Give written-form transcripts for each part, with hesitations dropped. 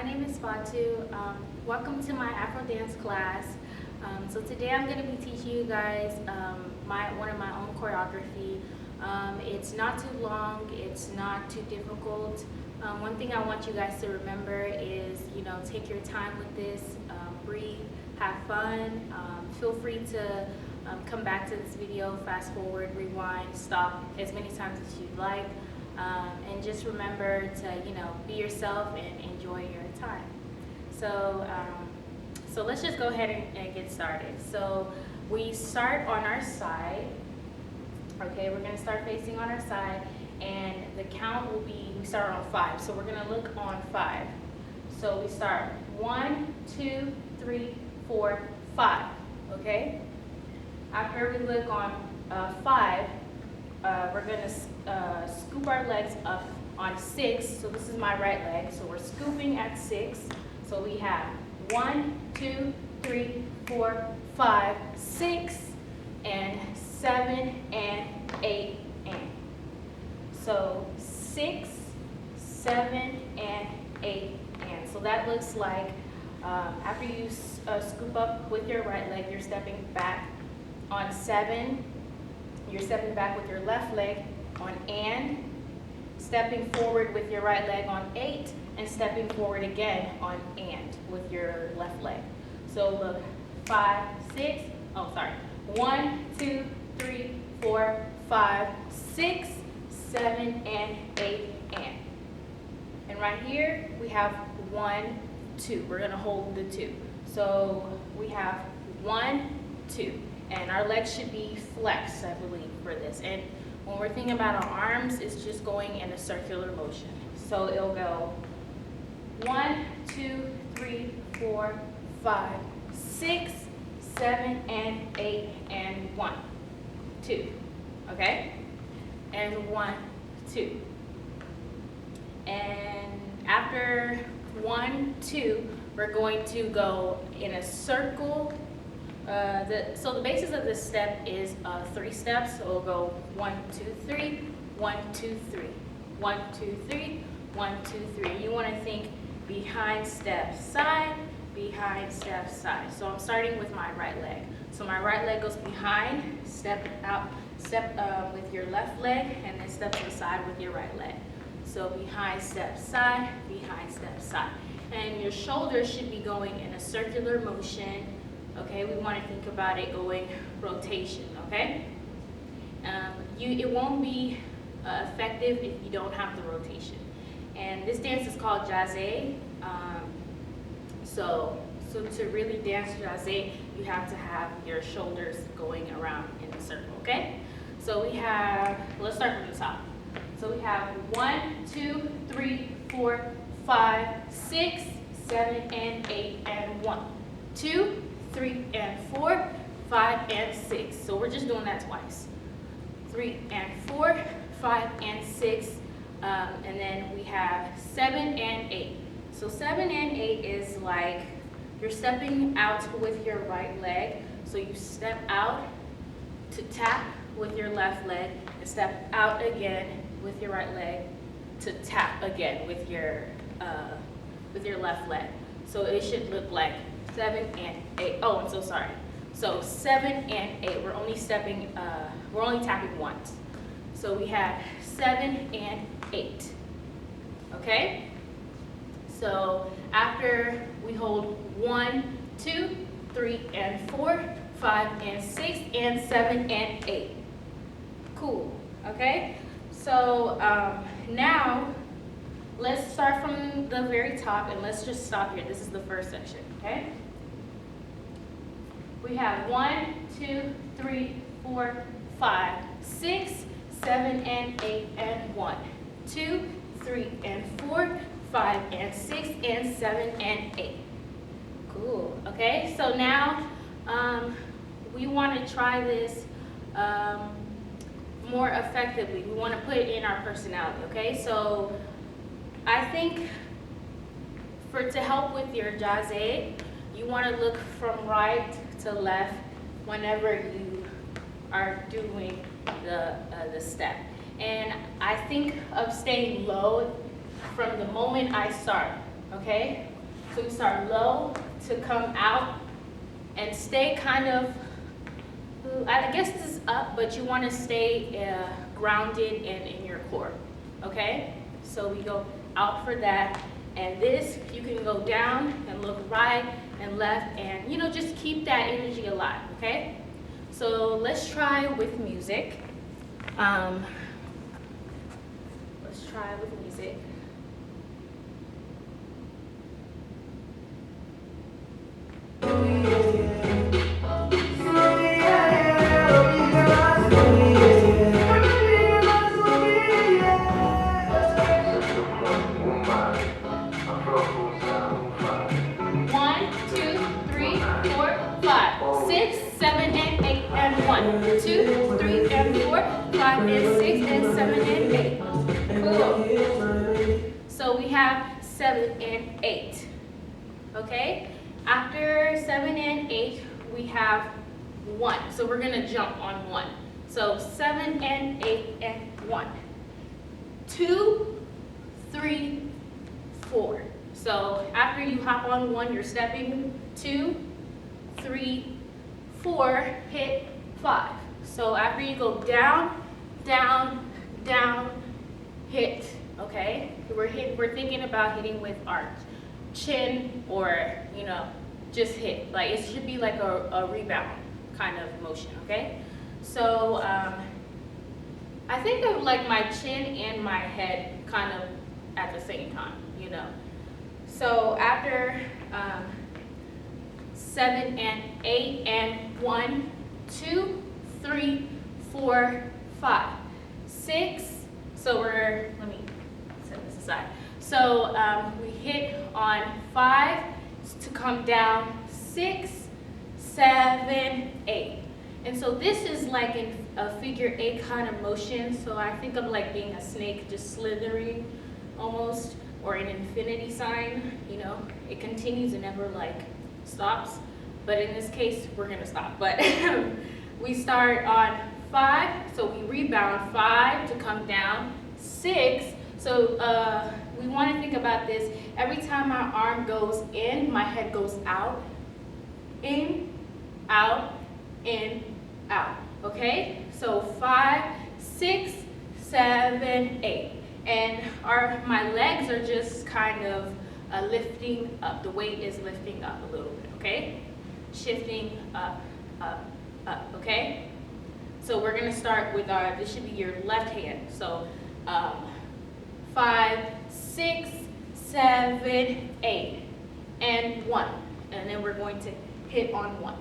name is Fatu. Welcome to my Afro Dance class. So today I'm going to be teaching you guys one of my own choreography. It's not too long, it's not too difficult. One thing I want you guys to remember is, take your time with this, breathe, have fun. Feel free to come back to this video, fast forward, rewind, stop as many times as you'd like. And just remember to, be yourself and enjoy your time. So let's just go ahead and get started. So we start on our side. Okay, we're gonna start facing on our side, and the count will be, we start on 5. So we're gonna look on 5. So we start 1, 2, 3, 4, 5. Okay. After we look on 5. We're going to scoop our legs up on 6. So this is my right leg. So we're scooping at 6. So we have 1, 2, 3, 4, 5, 6, and 7, and 8, and. So 6, 7, and 8, and. So that looks like after you scoop up with your right leg, you're stepping back on 7. You're stepping back with your left leg on and, stepping forward with your right leg on 8, and stepping forward again on and with your left leg. So look, 5, 6, 1, 2, 3, 4, 5, 6, 7, and 8, and. And right here, we have 1, 2. We're gonna hold the 2. So we have 1, 2. And our legs should be flexed, I believe, for this. And when we're thinking about our arms, it's just going in a circular motion. So it'll go 1, 2, 3, 4, 5, 6, 7, and 8, and 1, 2. Okay? And 1, 2. And after 1, 2, we're going to go in a circle. So the basis of this step is 3 steps. So we'll go 1, 2, 3, 1, 2, 3, 1, 2, 3, 1, 2, 3. You want to think behind, step, side, behind, step, side. So I'm starting with my right leg. So my right leg goes behind, step out, step with your left leg, and then step to the side with your right leg. So behind, step, side, behind, step, side. And your shoulders should be going in a circular motion. Okay, we want to think about it going rotation, okay? It won't be effective if you don't have the rotation. And this dance is called jazz. So to really dance jazz, you have to have your shoulders going around in a circle, okay? So we have, let's start from the top. So we have 1, 2, 3, 4, 5, 6, 7, and 8, and 1, 2, 3, and 4, 5, and 6. So we're just doing that twice. 3, and 4, 5, and 6. And then we have 7, and 8. So 7 and 8 is like you're stepping out with your right leg. So you step out to tap with your left leg, and step out again with your right leg to tap again with your left leg. So it should look like 7 and 8. Oh, I'm so sorry. So 7 and 8. We're only tapping once. So we have 7 and 8. Okay? So after we hold 1, 2, 3, and 4, 5, and 6, and 7, and 8. Cool. Okay? So now let's start from the very top, and let's just stop here. This is the first section. Okay? We have 1, 2, 3, 4, 5, 6, 7, and 8, and 1, 2, 3, and 4, 5, and 6, and 7, and 8. Cool. Okay, so now we want to try this more effectively. We want to put it in our personality. Okay, so I think to help with your jazz, you want to look from right to left whenever you are doing the step. And I think of staying low from the moment I start, okay? So we start low to come out and stay kind of, I guess this is up, but you want to stay grounded and in your core, okay? So we go out for that, and this, you can go down and look right and left, and you know, just keep that energy alive, okay? So let's try with music. Let's try with music. Two, three, and four, 5 and 6 and 7 and 8. Cool. So we have 7 and 8. Okay? After 7 and 8, we have 1. So we're gonna jump on 1. So 7 and 8 and 1. 2, 3, 4. So after you hop on 1, you're stepping 2, 3, 4, hit 5. So after you go down, down, down, hit, okay? We're thinking about hitting with our chin or, you know, just hit. Like it should be like a rebound kind of motion, okay? So I think of like my chin and my head kind of at the same time, you know? So after 7 and 8 and 1, 2, 3, 4, 5, 6. So let me set this aside. So we hit on 5 to come down, 6, 7, 8. And so this is like in a figure 8 kind of motion. So I think of like being a snake just slithering almost, or an infinity sign, you know. It continues and never like stops. But in this case, we're gonna stop. But we start on 5, so we rebound 5 to come down, 6. So we want to think about this. Every time my arm goes in, my head goes out. In, out, okay? So 5, 6, 7, 8. And my legs are just kind of lifting up. The weight is lifting up a little bit, okay? Shifting up, up, up, okay? So we're gonna start with this should be your left hand. So 5, 6, 7, 8, and 1. And then we're going to hit on 1,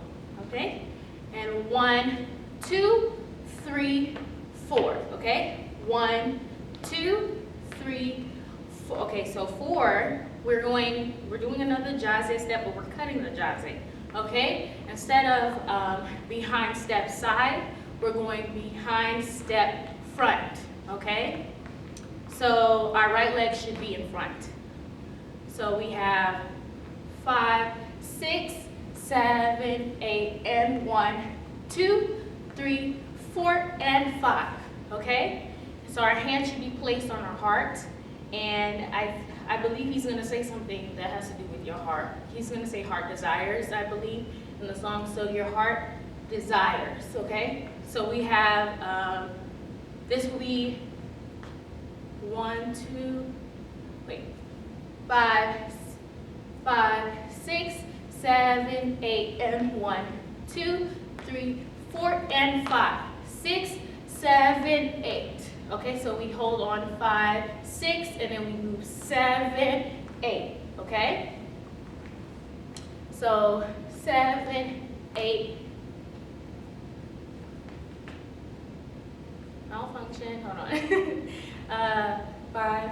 okay? And 1, 2, 3, 4, okay? 1, 2, 3, 4. Okay, so 4, we're doing another jazz step, but we're cutting the jazz. Okay, instead of behind step side, we're going behind step front, okay? So our right leg should be in front. So we have 5, 6, 7, 8, and 1, 2, 3, 4, and 5, okay? So our hand should be placed on our heart, and I believe he's gonna say something that has to do with your heart. He's gonna say heart desires, I believe, in the song. So your heart desires, okay? So we have, this will be 5, 6, 7, 8, and 1, 2, 3, 4, and 5, 6, 7, 8. Okay, so we hold on 5, 6, and then we move 7, 8, okay? So 7, 8, malfunction, hold on. 5,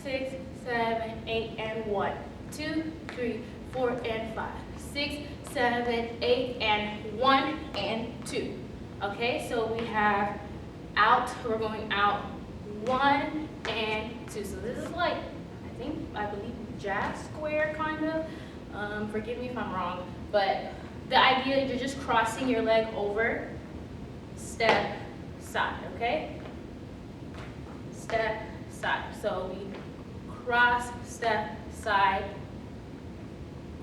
6, 7, 8, and 1, 2, 3, 4, and 5, 6, 7, 8, and 1, and 2. Okay, so we have out, we're going out 1 and 2. So this is like, I believe jazz square kind of. Forgive me if I'm wrong, but the idea is you're just crossing your leg over, step, side, okay? Step, side. So we cross, step, side,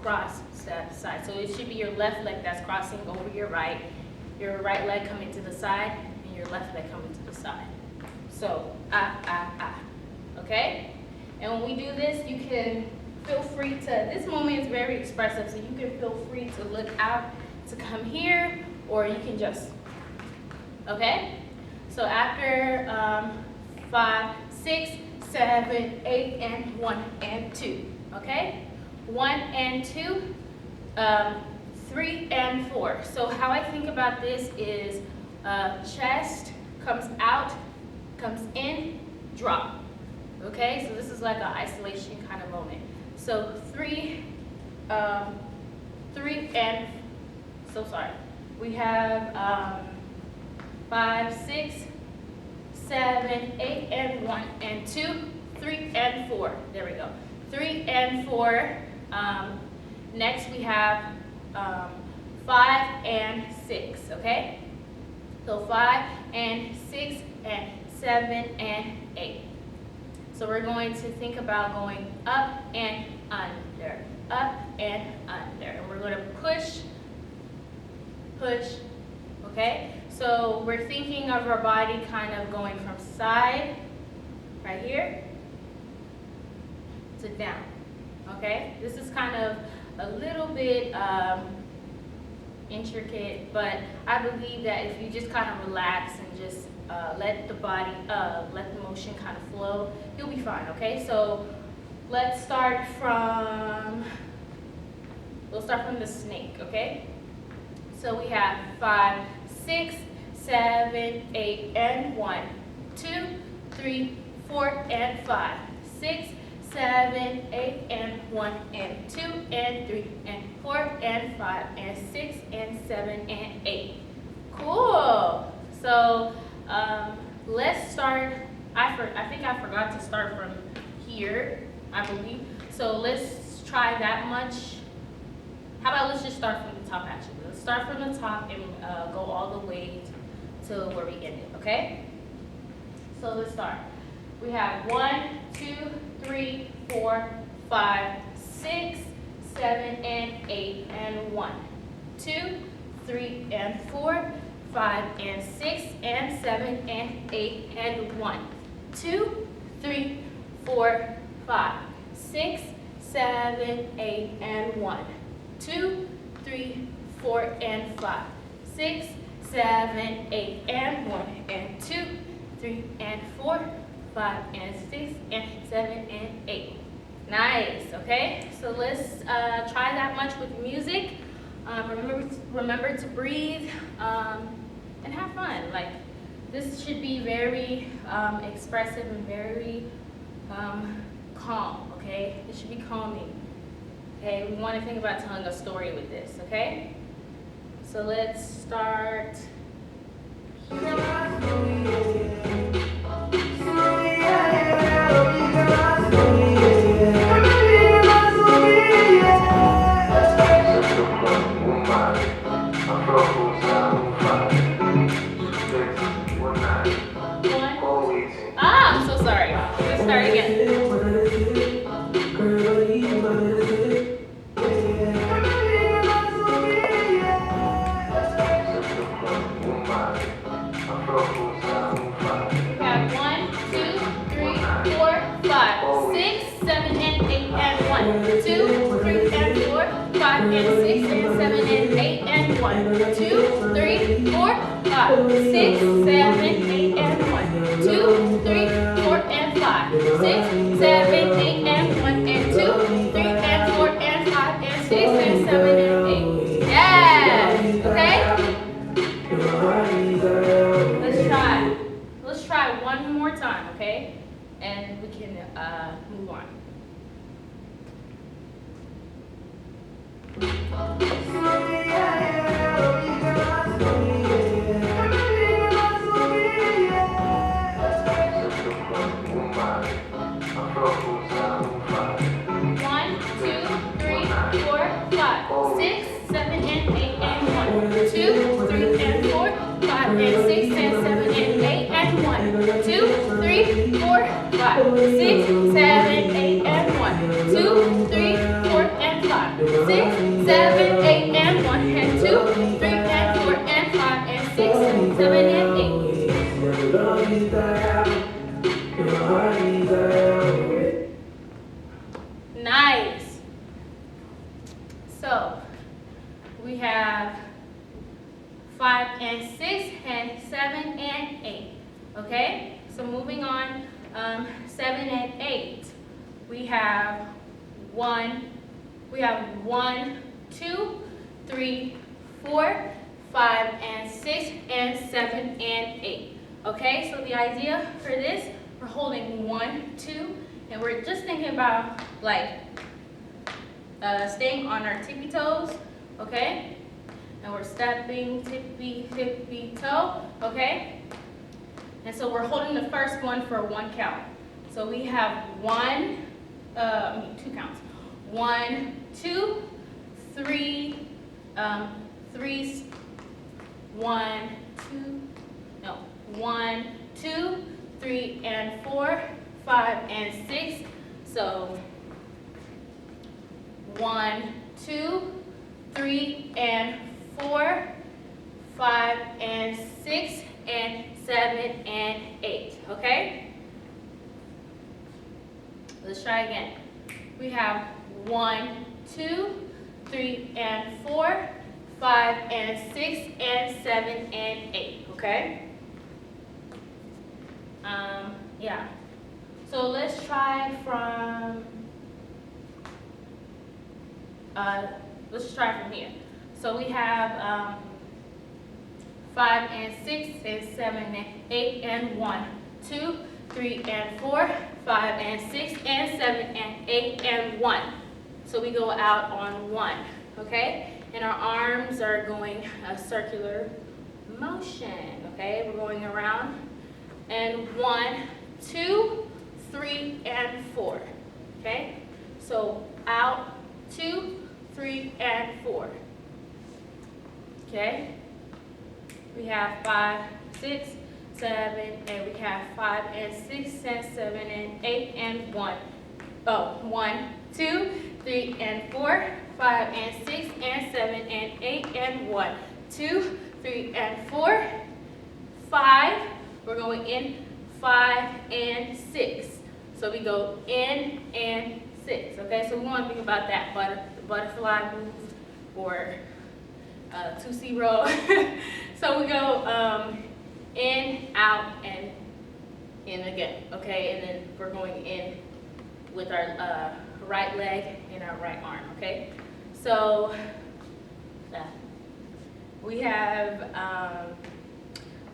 cross, step, side. So it should be your left leg that's crossing over your right leg coming to the side, and your left leg coming to the side. So, okay? And when we do this, you can feel free to, this moment is very expressive, so you can feel free to look out to come here, or you can just, okay? So after 5, 6, 7, 8, and 1 and 2, okay? 1 and 2, 3 and 4. So how I think about this is chest comes out, comes in, drop. Okay, so this is like an isolation kind of moment. So 3 and, so sorry. We have 5, 6, 7, 8, and 1 and 2, 3 and 4. There we go. 3 and 4. Next we have 5 and 6, okay? So 5 and 6 and 7 and 8. So we're going to think about going up and under, up and under. And we're going to push, push, okay? So we're thinking of our body kind of going from side, right here, to down, okay? This is kind of a little bit intricate, but I believe that if you just kind of relax and just let the body, let the motion kind of flow, you'll be fine, okay? So let's start from, we'll start from the snake, okay? So we have 5, 6, 7, 8, and 1, 2, 3, 4, and 5, 6, 7, 8, and 1, and 2, and 3, and 4, and 5, and 6, and 7, and 8. Cool. So let's start. I think I forgot to start from here, I believe. So let's try that much. How about let's just start from the top actually. Let's start from the top and go all the way to where we ended, okay? So let's start. We have 1, 2, 3, 4, 5, 6, 7, and 8, and 1, 2, 3, and 4, 5, and 6, and 7, and 8, and 1, 2, 3, 4, 5, 6, 7, 8, and 1, 2, 3, 4, and 5, 6, 7, 8, and 1, and 2, 3, and 4, 5, and 6, and 7, and 8. Nice, okay? So let's try that much with music. Remember to breathe and have fun. Like, this should be very expressive and very calm, okay? It should be calming. Okay, we want to think about telling a story with this, okay? So let's start. I'm so sorry. Let's start again. And 6 and 7 and 8 and 1, 2, 3, 4, 5, 6, 7, 8 and 1, 2, 3, 4, and 5, 6, 7, 8 and 1 and 2, 3, and 4 and 5 and 6 and 7 and 8. Yes. Okay. Let's try one more time. Okay, and we can move on. Six, seven, eight, 7, 8, and 1, and 2, 3, and 4, and 5, and 6, 7, and 8. Nice. So we have 5 and 6, and 7 and 8. Okay? So moving on, 7 and 8. We have 1, 2, 3, 4, 5, and 6, and 7 and 8. Okay, so the idea for this, we're holding 1, 2, and we're just thinking about like staying on our tippy toes, okay? And we're stepping tippy toe, okay? And so we're holding the first one for 1 count. So we have 2 counts. 1, 2, 3, 1, 2, 3, and 4, 5, and 6. So 1, 2, 3, and 4, 5, and 6, and 7, and 8. Okay? Let's try again. We have 1, 2, 3, and 4, 5, and 6, and 7, and 8. Okay? Yeah. So let's try from here. So we have 5 and 6 and 7 and 8 and 1, 2, 3 and 4, 5 and 6 and 7 and 8 and 1. So we go out on 1, okay? And our arms are going a circular motion, okay? We're going around. And 1, 2, 3, and 4, okay? So out, 2, 3, and 4, okay? We have 5, 6, 7, and we have 5 and 6 and 7 and 8 and 1. 1, 2, 3, and 4, 5 and 6 and 7 and 8 and 1, 2, 3, and 4, 5. We're going in 5 and 6. So we go in and 6. Okay, so we want to think about that butterfly move or 2-0. So we go in, out, and in again. Okay, and then we're going in with our right leg and our right arm. Okay, so we have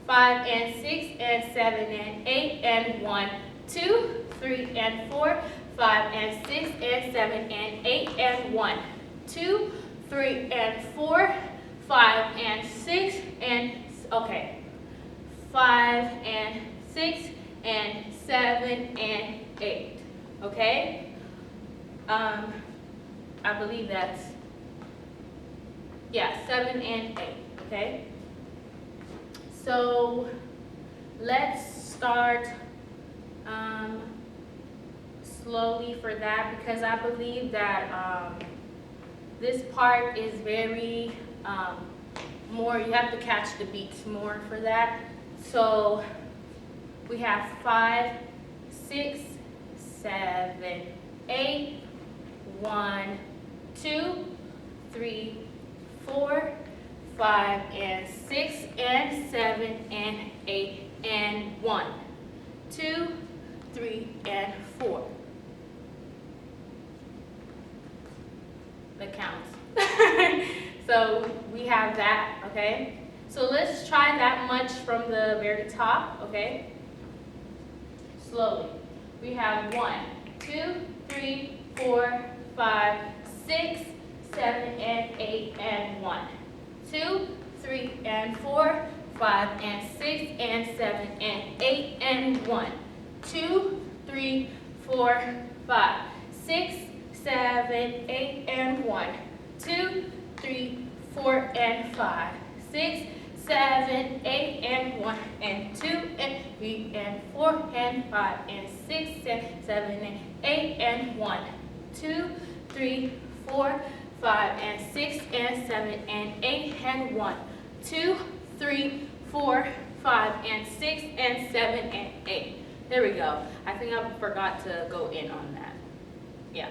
5 and 6 and 7 and 8 and 1, 2, 3 and 4, 5 and 6 and 7 and 8 and 1, 2, 3 and 4, 5 and 6 and 5 and 6 and 7 and 8. Okay? I believe that's 7 and 8. Okay? So let's start slowly for that, because I believe that this part is very more, you have to catch the beats more for that. So we have 5, 6, 7, 8, 1, 2, 3, 4, 5 and 6 and 7 and 8 and 1, 2, 3 and 4. That counts. So we have that, okay? So let's try that much from the very top, okay? Slowly. We have 1, 2, 3, 4, 5, 6, 7 and 8 and 1, 2, 3 and 4, 5 and 6 and 7 and 8 and 1, 2, 3, 4, 5, 6, 7, 8 and 1, 2, 3, 4 and 5, 6, 7, 8 and 1 and 2 and 3 and 4 and 5 and 6 and 7 and 8 and 1, 2, 3, 4, 5 and 6 and 7 and 8 and 1, 2, 3, 4, 5 and 6 and 7 and 8. There we go. I think I forgot to go in on that. Yeah.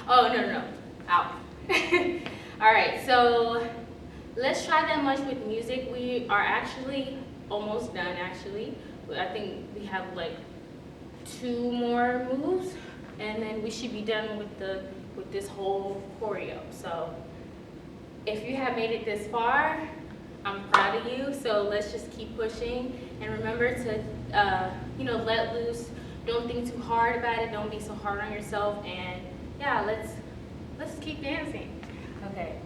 Oh, no. Out. All right, so let's try that much with music. We are actually almost done, actually. I think we have like 2 more moves, and then we should be done with this whole choreo. So if you have made it this far, I'm proud of you. So let's just keep pushing, and remember to let loose. Don't think too hard about it. Don't be so hard on yourself. And yeah, let's keep dancing. Okay.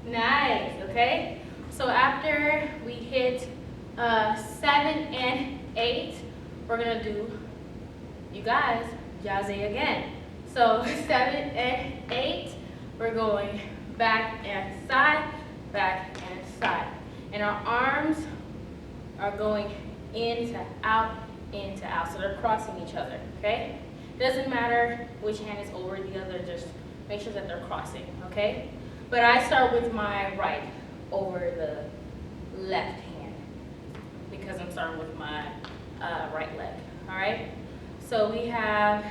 Nice, okay? So after we hit 7 and 8, we're gonna do, you guys, jazz again. So 7 and 8, we're going back and side, and our arms are going into out. So they're crossing each other, okay? Doesn't matter which hand is over the other, just make sure that they're crossing, okay? But I start with my right over the left hand because I'm starting with my right leg, all right? So we have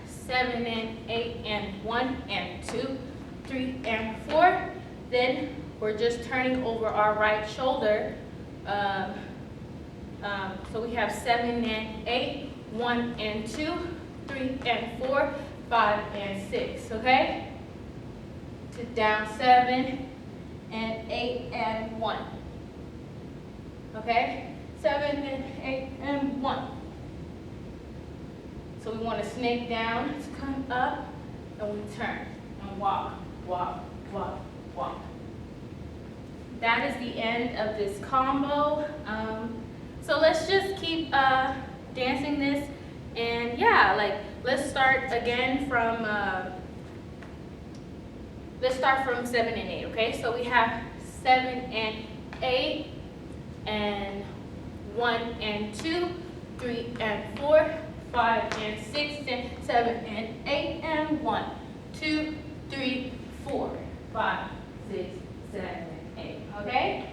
7 and 8 and 1 and 2, 3 and 4. Then we're just turning over our right shoulder. So we have 7 and 8, 1 and 2, 3 and 4, 5 and 6, okay? To down 7 and 8 and 1. Okay? 7 and 8 and 1. So we want to snake down to come up, and we turn and walk. That is the end of this combo. So let's just keep dancing this, and yeah, let's start again from 7 and 8, okay? So we have 7 and 8, and 1 and 2, 3 and 4, 5 and 6, and 7 and 8, and 1, 2, 3, 4, 5, 6, 7, 8, okay?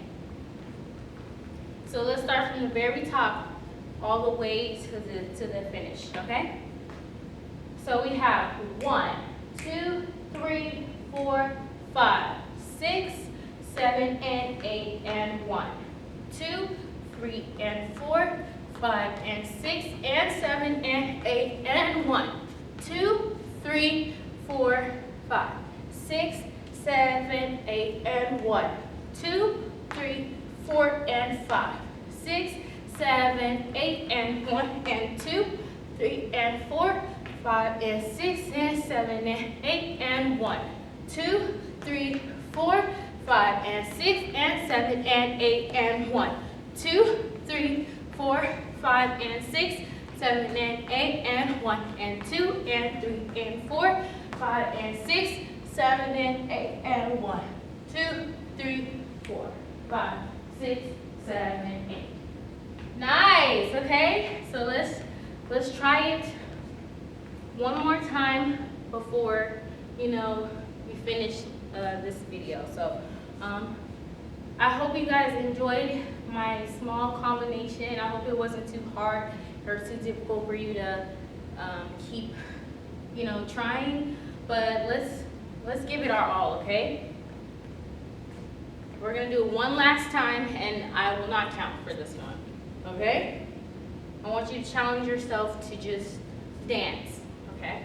So let's start from the very top all the way to the finish, okay? So we have 1, 2, 3, 4, 5, 6, 7 and 8 and 1, 2, 3 and 4, 5 and 6 and 7 and 8 and 1, 2, 3, 4, 5, 6, 7, 8 and 1, 2, 3, 4 and 5, 6, 7, 8 and 1 and 2, 3 and 4, 5 and 6 and 7 and 8 and 1, 2, 3, 4, 5 and 6 and 7 and 8 and 1, 2, 3, 4, 5 and 6, 7 and 8 and 1 and 2 and 3 and 4, 5 and 6, 7 and 8 and 1, 2, 3, 4, 5, 6, 7, 8. Nice, okay? So let's try it one more time before, we finish this video. So I hope you guys enjoyed my small combination. I hope it wasn't too hard or too difficult for you to keep, trying. But let's give it our all, okay? We're gonna do it one last time, and I will not count for this one, okay? I want you to challenge yourself to just dance, okay?